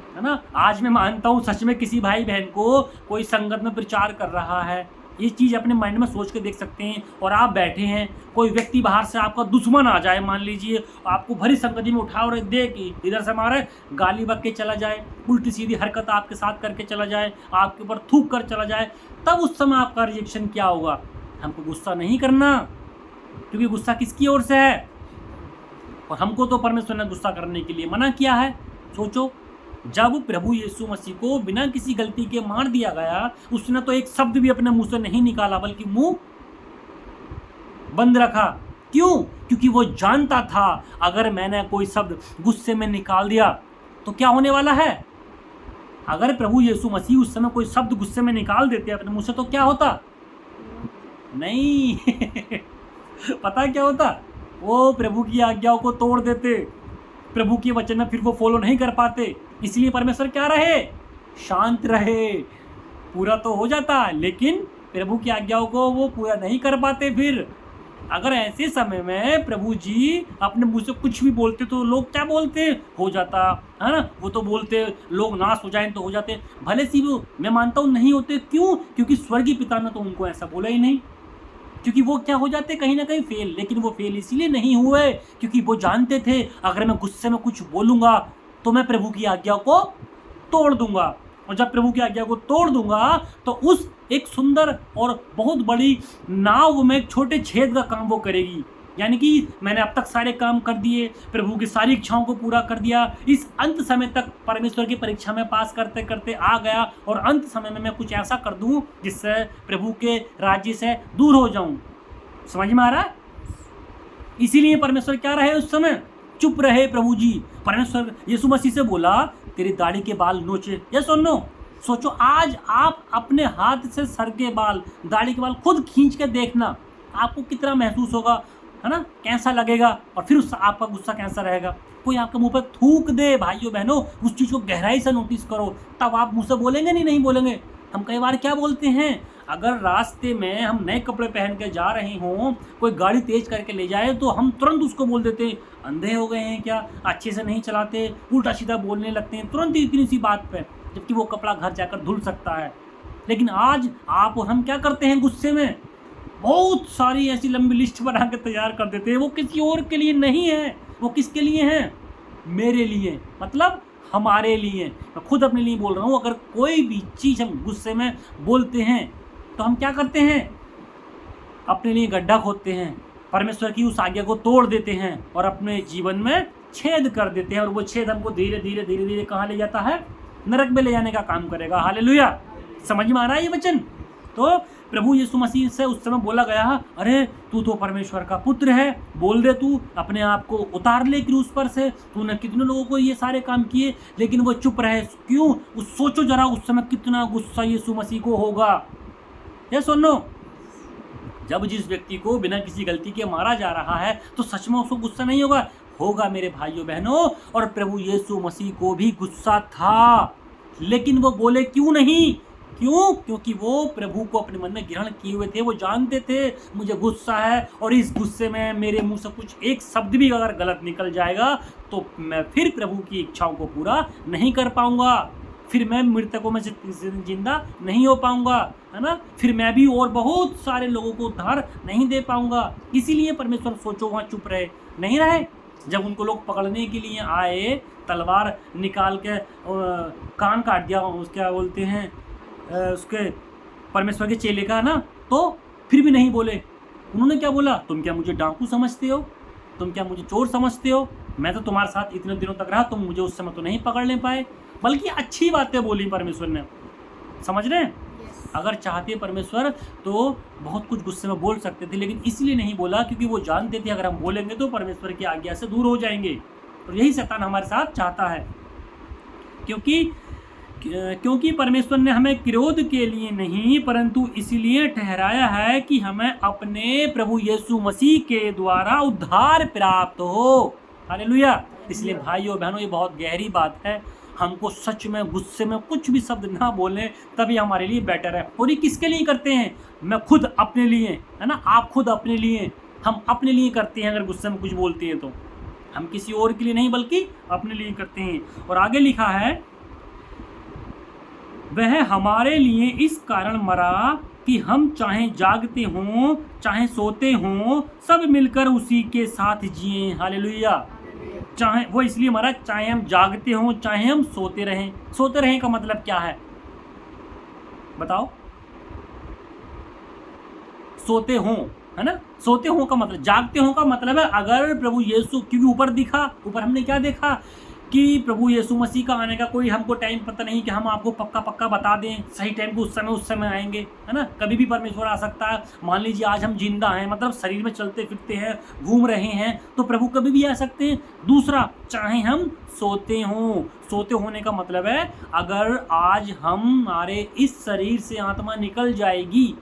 है ना। आज मैं मानता हूँ सच में किसी भाई बहन को कोई संगत में प्रचार कर रहा है, ये चीज़ अपने माइंड में सोच के देख सकते हैं। और आप बैठे हैं, कोई व्यक्ति बाहर से आपका दुश्मन आ जाए, मान लीजिए आपको भरी संगति में उठा और दे कि इधर से मारे, गाली बक के चला जाए, उल्टी सीधी हरकत आपके साथ करके चला जाए, आपके ऊपर थूक कर चला जाए, तब उस समय आपका रिएक्शन क्या होगा? हमको गुस्सा नहीं करना, क्योंकि गुस्सा किसकी ओर से है? और हमको तो परमेश्वर ने गुस्सा करने के लिए मना किया है। सोचो, जब प्रभु यीशु मसीह को बिना किसी गलती के मार दिया गया, उसने तो एक शब्द भी अपने मुंह से नहीं निकाला, बल्कि मुंह बंद रखा। क्यों? क्योंकि वो जानता था अगर मैंने कोई शब्द गुस्से में निकाल दिया तो क्या होने वाला है। अगर प्रभु यीशु मसीह उस समय कोई शब्द गुस्से में निकाल देते अपने मुंह से तो क्या होता? नहीं पता क्या होता? वो प्रभु की आज्ञाओं को तोड़ देते, प्रभु के वचन में फिर वो फॉलो नहीं कर पाते। इसलिए परमेश्वर क्या रहे? शांत रहे। पूरा तो हो जाता लेकिन प्रभु की आज्ञाओं को वो पूरा नहीं कर पाते। फिर अगर ऐसे समय में प्रभु जी अपने मुंह से कुछ भी बोलते तो लोग क्या बोलते? हो जाता, है ना। वो तो बोलते लोग नाश हो जाएं तो हो जाते, भले सी वो मैं मानता हूँ नहीं होते। क्यों? क्योंकि स्वर्गीय पिता ने तो उनको ऐसा बोला ही नहीं, क्योंकि वो क्या हो जाते कहीं ना कहीं फेल। लेकिन वो फेल इसलिए नहीं हुए क्योंकि वो जानते थे अगर मैं गुस्से में कुछ बोलूँगा तो मैं प्रभु की आज्ञा को तोड़ दूंगा, और जब प्रभु की आज्ञा को तोड़ दूंगा तो उस एक सुंदर और बहुत बड़ी नाव में एक छोटे छेद का काम वो करेगी। यानी कि मैंने अब तक सारे काम कर दिए, प्रभु की सारी इच्छाओं को पूरा कर दिया, इस अंत समय तक परमेश्वर की परीक्षा में पास करते करते आ गया, और अंत समय में मैं कुछ ऐसा कर दूं जिससे प्रभु के राज्य से दूर हो जाऊं। समझ में आ रहा है? इसीलिए परमेश्वर क्या रहे उस समय? चुप रहे प्रभु जी। परमेश्वर यीशु मसीह से बोला तेरी दाढ़ी के बाल नोचे। ये सुनो, सोचो आज आप अपने हाथ से सर के बाल, दाढ़ी के बाल खुद खींच के देखना, आपको कितना महसूस होगा, है ना, कैसा लगेगा, और फिर उस आपका गुस्सा कैसा रहेगा। कोई आपके मुंह पर थूक दे भाइयों बहनों, उस चीज़ को गहराई से नोटिस करो, तब आप मुँह से बोलेंगे नहीं बोलेंगे। हम कई बार क्या बोलते हैं, अगर रास्ते में हम नए कपड़े पहन के जा रहे हों, कोई गाड़ी तेज करके ले जाए तो हम तुरंत उसको बोल देते हैं, अंधे हो गए हैं क्या, अच्छे से नहीं चलाते, उल्टा सीधा बोलने लगते हैं तुरंत इतनी सी बात पे, जबकि वो कपड़ा घर जाकर धुल सकता है। लेकिन आज आप और हम क्या करते हैं, गुस्से में बहुत सारी ऐसी लंबी लिस्ट बना के तैयार कर देते हैं। वो किसी और के लिए नहीं है, वो किसके लिए हैं, मेरे लिए, मतलब हमारे लिए। मैं खुद अपने लिए बोल रहा हूँ। अगर कोई भी चीज़ हम गुस्से में बोलते हैं तो हम क्या करते हैं, अपने लिए गड्ढा खोदते हैं, परमेश्वर की उस आज्ञा को तोड़ देते हैं और अपने जीवन में छेद कर देते हैं। और वो छेद हमको धीरे धीरे धीरे धीरे कहाँ ले जाता है, नरक में ले जाने का काम करेगा। हालेलुया। समझ में आ रहा है ये वचन। तो प्रभु यीशु मसीह से उस समय बोला गया, अरे तू तो परमेश्वर का पुत्र है, बोल दे, तू अपने आप को उतार ले क्रूस पर से। तूने कितने लोगों को ये सारे काम किए, लेकिन वो चुप रहे, क्यों? उस सोचो जरा उस समय कितना गुस्सा यीशु मसीह को होगा। ये सुनो, जब जिस व्यक्ति को बिना किसी गलती के मारा जा रहा है तो सच में उसको गुस्सा नहीं होगा? होगा मेरे भाइयों बहनों। और प्रभु यीशु मसीह को भी गुस्सा था, लेकिन वो बोले क्यों नहीं? क्यों? क्योंकि वो प्रभु को अपने मन में ग्रहण किए हुए थे। वो जानते थे मुझे गुस्सा है, और इस गुस्से में मेरे मुंह से कुछ एक शब्द भी अगर गलत निकल जाएगा तो मैं फिर प्रभु की इच्छाओं को पूरा नहीं कर पाऊंगा, फिर मैं मृतकों में से जिंदा नहीं हो पाऊंगा, है ना, फिर मैं भी और बहुत सारे लोगों को उद्धार नहीं दे पाऊंगा। इसीलिए परमेश्वर सोचो वहाँ चुप रहे, नहीं रहे। जब उनको लोग पकड़ने के लिए आए, तलवार निकाल के कान काट दिया, क्या बोलते हैं उसके, परमेश्वर के चेले का ना, तो फिर भी नहीं बोले। उन्होंने क्या बोला, तुम क्या मुझे डाकू समझते हो, तुम क्या मुझे चोर समझते हो, मैं तो तुम्हारे साथ इतने दिनों तक रहा, तुम मुझे उस समय तो नहीं पकड़ ले पाए। बल्कि अच्छी बातें बोली परमेश्वर ने, समझ रहे हैं। अगर चाहते परमेश्वर तो बहुत कुछ गुस्से में बोल सकते थे, लेकिन इसलिए नहीं बोला क्योंकि वो जानते थे अगर हम बोलेंगे तो परमेश्वर की आज्ञा से दूर हो जाएंगे। और यही शैतान हमारे साथ चाहता है, क्योंकि परमेश्वर ने हमें क्रोध के लिए नहीं परंतु इसलिए ठहराया है कि हमें अपने प्रभु यीशु मसीह के द्वारा उद्धार प्राप्त हो। हालेलुया। इसलिए भाइयों बहनों, ये बहुत गहरी बात है। हमको सच में गुस्से में कुछ भी शब्द ना बोलें, तभी हमारे लिए बेटर है। और ये किसके लिए करते हैं? मैं खुद अपने लिए, है ना, आप खुद अपने लिए, हम अपने लिए करते हैं। अगर गुस्से में कुछ बोलते हैं तो हम किसी और के लिए नहीं बल्कि अपने लिए करते हैं। और आगे लिखा है, वह हमारे लिए इस कारण मरा कि हम चाहे जागते हों चाहे सोते हों सब मिलकर उसी के साथ जिए। हालेलुया। चाहे वो इसलिए मरा, चाहे हम जागते हों चाहे हम सोते रहें। सोते रहें का मतलब क्या है बताओ? सोते हों, है ना, सोते हों का मतलब, जागते हों का मतलब है अगर प्रभु यीशु, क्योंकि ऊपर दिखा, ऊपर हमने क्या देखा कि प्रभु यीशु मसीह का आने का कोई हमको टाइम पता नहीं कि हम आपको पक्का बता दें सही टाइम को, उस समय आएंगे, है ना। कभी भी परमेश्वर आ सकता है। मान लीजिए आज हम जिंदा हैं, मतलब शरीर में चलते फिरते हैं, घूम रहे हैं, तो प्रभु कभी भी आ सकते हैं। दूसरा, चाहे हम सोते हों, सोते होने का मतलब है अगर आज हमारे इस शरीर से आत्मा निकल जाएगी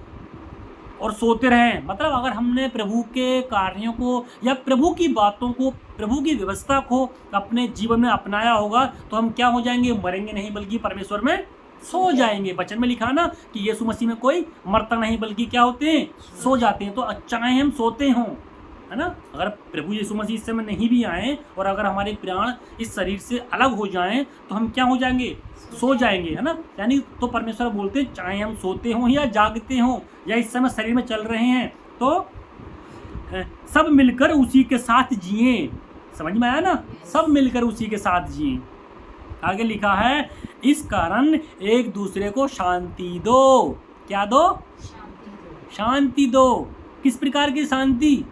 और सोते रहें, मतलब अगर हमने प्रभु के कार्यों को या प्रभु की बातों को, प्रभु की व्यवस्था को अपने जीवन में अपनाया होगा तो हम क्या हो जाएंगे? मरेंगे नहीं बल्कि परमेश्वर में सो जाएंगे। वचन में लिखा ना कि यीशु मसीह में कोई मरता नहीं बल्कि क्या होते हैं? सो जाते हैं। तो चाहे हम सोते हों, है ना, अगर प्रभु यीशु मसीह इस समय नहीं भी आए और अगर हमारे प्राण इस शरीर से अलग हो जाएं तो हम क्या हो जाएंगे? सो जाएंगे, है ना। यानी तो परमेश्वर बोलते हैं चाहे हम सोते हों या जागते हों या इस समय शरीर में चल रहे हैं तो सब मिलकर उसी के साथ जिए। समझ में आया ना? सब मिलकर उसी के साथ जिए। आगे लिखा है, इस कारण एक दूसरे को शांति दो। क्या दो? शांति दो। किस प्रकार की शांति?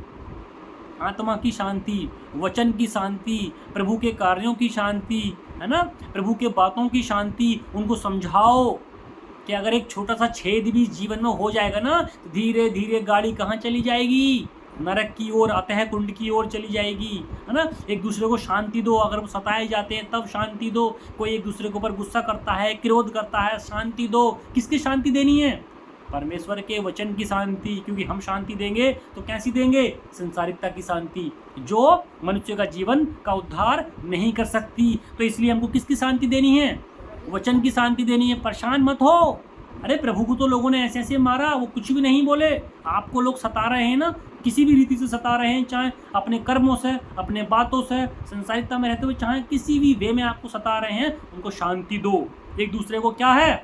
आत्मा की शांति, वचन की शांति, प्रभु के कार्यों की शांति, है ना, प्रभु के बातों की शांति। उनको समझाओ कि अगर एक छोटा सा छेद भी जीवन में हो जाएगा ना तो धीरे धीरे गाड़ी कहाँ चली जाएगी? नरक की ओर, अतः कुंड की ओर चली जाएगी, है ना। एक दूसरे को शांति दो। अगर वो सताए जाते हैं तब शांति दो। कोई एक दूसरे के ऊपर गुस्सा करता है, क्रोध करता है, शांति दो। किसकी शांति देनी है? परमेश्वर के वचन की शांति, क्योंकि हम शांति देंगे तो कैसी देंगे? संसारिकता की शांति, जो मनुष्य का जीवन का उद्धार नहीं कर सकती। तो इसलिए हमको किसकी शांति देनी है? वचन की शांति देनी है। परेशान मत हो। अरे प्रभु को तो लोगों ने ऐसे ऐसे मारा, वो कुछ भी नहीं बोले। आपको लोग सता रहे हैं ना, किसी भी रीति से सता रहे हैं, चाहे अपने कर्मों से, अपने बातों से, संसारिकता में रहते हुए, चाहे किसी भी वे में आपको सता रहे हैं, उनको शांति दो। एक दूसरे को क्या है?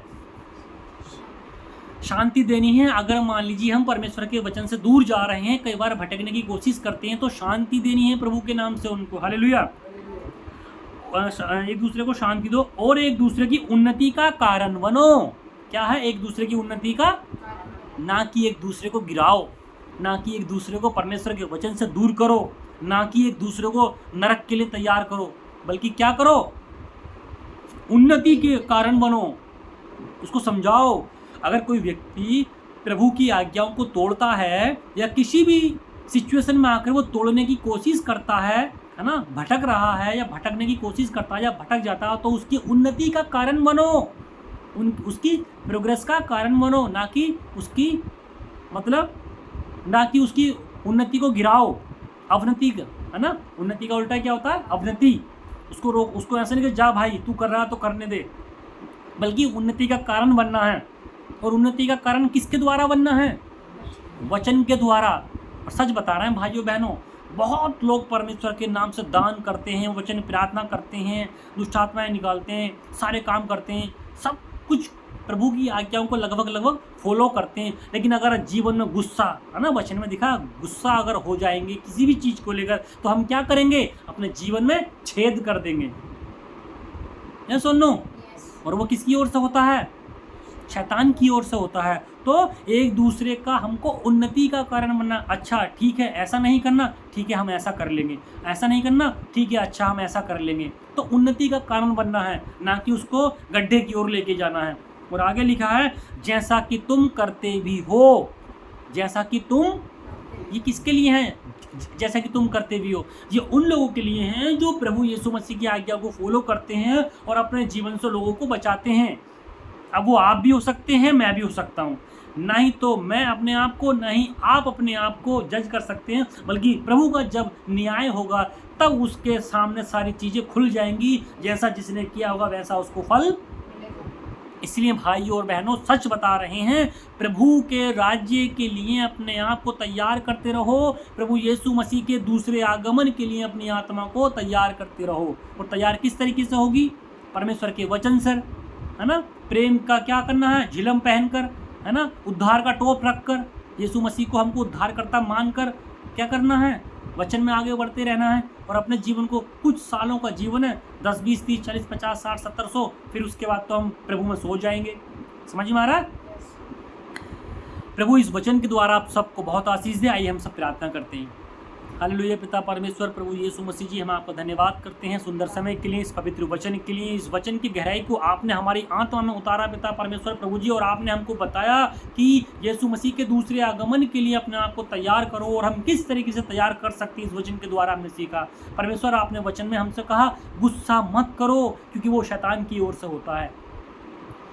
शांति देनी है। अगर मान लीजिए हम परमेश्वर के वचन से दूर जा रहे हैं, कई बार भटकने की कोशिश करते हैं, तो शांति देनी है प्रभु के नाम से उनको। हालेलुया। एक दूसरे को शांति दो और एक दूसरे की उन्नति का कारण बनो। क्या है? एक दूसरे की उन्नति का, ना कि एक दूसरे को गिराओ, ना कि एक दूसरे को परमेश्वर के वचन से दूर करो, ना कि एक दूसरे को नरक के लिए तैयार करो, बल्कि क्या करो? उन्नति के कारण बनो, उसको समझाओ। अगर कोई व्यक्ति प्रभु की आज्ञाओं को तोड़ता है या किसी भी सिचुएशन में आकर वो तोड़ने की कोशिश करता है ना, भटक रहा है या भटकने की कोशिश करता है या भटक जाता है, तो उसकी उन्नति का कारण बनो, उसकी प्रोग्रेस का कारण बनो, ना कि उसकी ना कि उसकी उन्नति को गिराओ। अवनति का, है ना, उन्नति का उल्टा क्या होता है? अवनति। उसको रोक, उसको ऐसा नहीं कि जा भाई तू कर रहा तो करने दे, बल्कि उन्नति का कारण बनना है। और उन्नति का कारण किसके द्वारा बनना है? वचन के द्वारा। और सच बता रहे हैं भाइयों बहनों, बहुत लोग परमेश्वर के नाम से दान करते हैं, वचन प्रार्थना करते हैं, दुष्टात्माएं निकालते हैं, सारे काम करते हैं, सब कुछ प्रभु की आज्ञाओं को लगभग फॉलो करते हैं, लेकिन अगर जीवन में गुस्सा, है ना, वचन में दिखा, गुस्सा अगर हो जाएंगे किसी भी चीज़ को लेकर, तो हम क्या करेंगे? अपने जीवन में छेद कर देंगे। ये सुन लो। और वो किसकी ओर से होता है? शैतान की ओर से होता है। तो एक दूसरे का हमको उन्नति का कारण बनना। अच्छा ठीक है, ऐसा नहीं करना, ठीक है हम ऐसा कर लेंगे, ऐसा नहीं करना, ठीक है अच्छा हम ऐसा कर लेंगे। तो उन्नति का कारण बनना है, ना कि उसको गड्ढे की ओर लेके जाना है। और आगे लिखा है, जैसा कि तुम करते भी हो। जैसा कि तुम, ये किसके लिए है? जैसा कि तुम करते भी हो, ये उन लोगों के लिए हैं जो प्रभु यीशु मसीह की आज्ञा को फॉलो करते हैं और अपने जीवन से लोगों को बचाते हैं। अब वो आप भी हो सकते हैं, मैं भी हो सकता हूँ। नहीं तो मैं अपने आप को, नहीं आप अपने आप को जज कर सकते हैं, बल्कि प्रभु का जब न्याय होगा तब उसके सामने सारी चीज़ें खुल जाएंगी। जैसा जिसने किया होगा वैसा उसको फल। इसलिए भाइयों और बहनों, सच बता रहे हैं, प्रभु के राज्य के लिए अपने आप को तैयार करते रहो। प्रभु यीशु मसीह के दूसरे आगमन के लिए अपनी आत्मा को तैयार करते रहो। और तैयार किस तरीके से होगी? परमेश्वर के वचन से, है ना, प्रेम का क्या करना है? झिलम पहनकर, है ना, उद्धार का टोप रखकर, यीशु मसीह को हमको उद्धारकर्ता मानकर क्या करना है? वचन में आगे बढ़ते रहना है। और अपने जीवन को, कुछ सालों का जीवन है, 10, 20, 30, 40, 50, 60, 70, 100, फिर उसके बाद तो हम प्रभु में सो जाएंगे। समझ में आ रहा है? प्रभु इस वचन के द्वारा आप सबको बहुत आशीष दे। आइए हम सब प्रार्थना करते हैं। हालेलुया। पिता परमेश्वर, प्रभु यीशु मसीह जी, हम आपका धन्यवाद करते हैं सुंदर समय के लिए, इस पवित्र वचन के लिए। इस वचन की गहराई को आपने हमारी आत्मा में उतारा पिता परमेश्वर प्रभु जी, और आपने हमको बताया कि यीशु मसीह के दूसरे आगमन के लिए अपने आप को तैयार करो। और हम किस तरीके से तैयार कर सकते हैं, इस वचन के द्वारा हमने सीखा। परमेश्वर, आपने वचन में हमसे कहा गुस्सा मत करो, क्योंकि वो शैतान की ओर से होता है।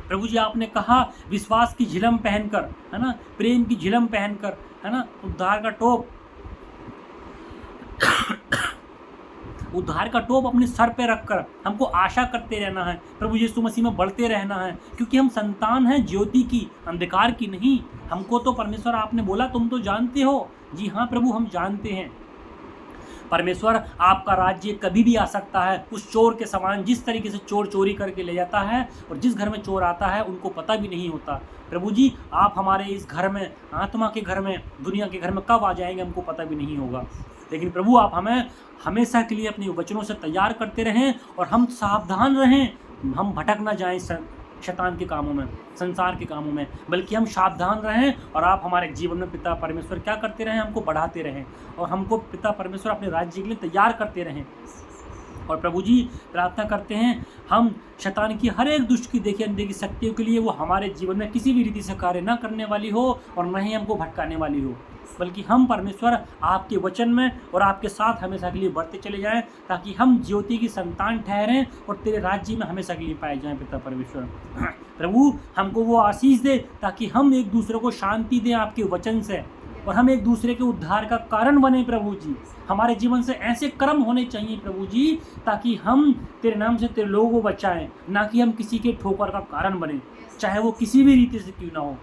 प्रभु जी, आपने कहा विश्वास की झिलम पहनकर, है ना, प्रेम की झिलम पहनकर, है ना, उद्धार का टोप, उद्धार का टोप अपने सर पे रखकर हमको आशा करते रहना है, प्रभु यीशु मसीह में बढ़ते रहना है, क्योंकि हम संतान हैं ज्योति की, अंधकार की नहीं। हमको तो परमेश्वर आपने बोला तुम तो जानते हो। जी हाँ प्रभु, हम जानते हैं। परमेश्वर, आपका राज्य कभी भी आ सकता है, उस चोर के समान, जिस तरीके से चोर चोरी करके ले जाता है, और जिस घर में चोर आता है उनको पता भी नहीं होता। प्रभु जी, आप हमारे इस घर में, आत्मा के घर में, दुनिया के घर में कब आ जाएंगे हमको पता भी नहीं होगा। लेकिन प्रभु, आप हमें हमेशा के लिए अपने वचनों से तैयार करते रहें, और हम सावधान रहें, हम भटक ना जाएं शैतान के कामों में, संसार के कामों में, बल्कि हम सावधान रहें। और आप हमारे जीवन में पिता परमेश्वर क्या करते रहें? हमको बढ़ाते रहें, और हमको पिता परमेश्वर अपने राज्य के लिए तैयार करते रहें। और प्रभु जी, प्रार्थना करते हैं हम शैतान की हर एक दुष्ट की देखी अनदेखी शक्तियों के लिए वो हमारे जीवन में किसी भी रीति से कार्य न करने वाली हो, और न ही हमको भटकाने वाली हो, बल्कि हम परमेश्वर आपके वचन में और आपके साथ हमेशा के लिए बढ़ते चले जाएं, ताकि हम ज्योति की संतान ठहरें और तेरे राज्य में हमेशा के लिए पाए जाएं पिता परमेश्वर। प्रभु हमको वो आशीष दे ताकि हम एक दूसरे को शांति दें आपके वचन से, और हम एक दूसरे के उद्धार का कारण बने प्रभु जी। हमारे जीवन से ऐसे कर्म होने चाहिए प्रभु जी ताकि हम तेरे नाम से तेरे लोगों को बचाएं, ना कि हम किसी के ठोकर का कारण बने, चाहे वो किसी भी रीति से क्यों ना हो।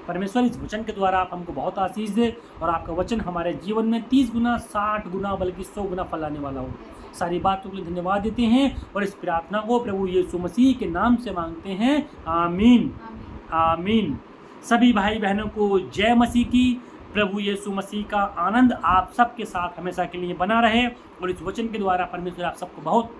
परमेश्वर इस वचन के द्वारा आप हमको बहुत आशीष दे और आपका वचन हमारे जीवन में 30 गुना 60 गुना बल्कि 100 गुना फैलाने वाला हो। सारी बातों के लिए धन्यवाद देते हैं और इस प्रार्थना को प्रभु यीशु मसीह के नाम से मांगते हैं, आमीन आमीन। सभी भाई बहनों को जय मसीह की। प्रभु यीशु मसीह का आनंद आप सबके साथ हमेशा के लिए बना रहे और इस वचन के द्वारा परमेश्वर आप सबको बहुत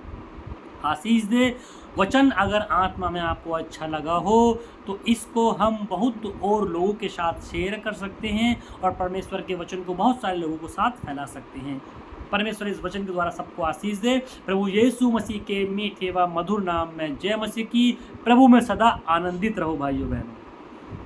आशीष दे। वचन अगर आत्मा में आपको अच्छा लगा हो तो इसको हम बहुत और लोगों के साथ शेयर कर सकते हैं और परमेश्वर के वचन को बहुत सारे लोगों के साथ फैला सकते हैं। परमेश्वर इस वचन के द्वारा सबको आशीष दे। प्रभु यीशु मसीह के मीठे व मधुर नाम में जय मसीह की। प्रभु में सदा आनंदित रहो भाइयों बहनों।